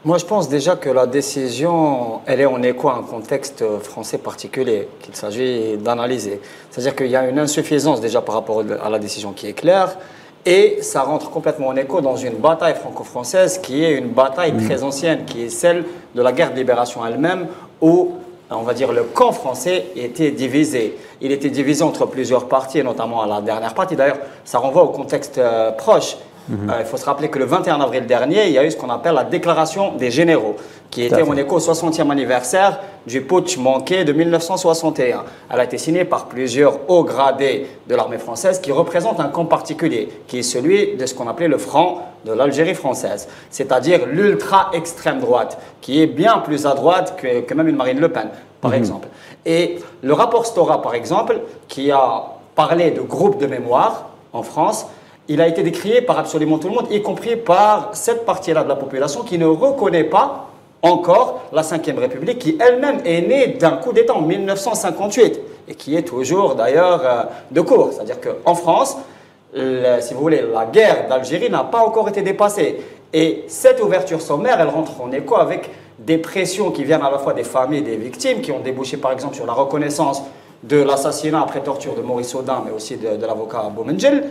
Moi, je pense déjà que la décision, elle est en écho à un contexte français particulier qu'il s'agit d'analyser. C'est-à-dire qu'il y a une insuffisance déjà par rapport à la décision qui est claire et ça rentre complètement en écho dans une bataille franco-française qui est une bataille très ancienne, qui est celle de la guerre de libération elle-même où, on va dire, le camp français était divisé. Il était divisé entre plusieurs parties, et notamment à la dernière partie. D'ailleurs, ça renvoie au contexte proche. Il faut se rappeler que le 21 avril dernier, il y a eu ce qu'on appelle la déclaration des généraux, qui était en écho au 60e anniversaire du putsch manqué de 1961. Elle a été signée par plusieurs hauts gradés de l'armée française qui représentent un camp particulier, qui est celui de ce qu'on appelait le Front de l'Algérie française, c'est-à-dire l'ultra-extrême droite, qui est bien plus à droite que même une Marine Le Pen, par exemple. Et le rapport Stora, par exemple, qui a parlé de groupes de mémoire en France, il a été décrié par absolument tout le monde, y compris par cette partie-là de la population qui ne reconnaît pas encore la Ve République, qui elle-même est née d'un coup d'État en 1958 et qui est toujours d'ailleurs de cours. C'est-à-dire qu'en France, si vous voulez, la guerre d'Algérie n'a pas encore été dépassée. Et cette ouverture sommaire, elle rentre en écho avec des pressions qui viennent à la fois des familles des victimes, qui ont débouché par exemple sur la reconnaissance de l'assassinat après torture de Maurice Audin, mais aussi de l'avocat Boumendjel.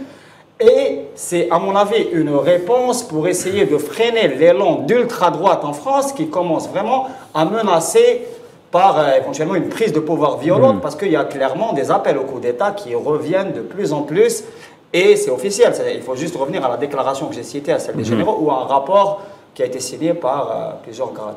Et c'est, à mon avis, une réponse pour essayer de freiner l'élan d'ultra-droite en France qui commence vraiment à menacer par éventuellement une prise de pouvoir violente parce qu'il y a clairement des appels au coup d'État qui reviennent de plus en plus et c'est officiel. Il faut juste revenir à la déclaration que j'ai citée, à celle des généraux, ou à un rapport qui a été signé par plusieurs gradés.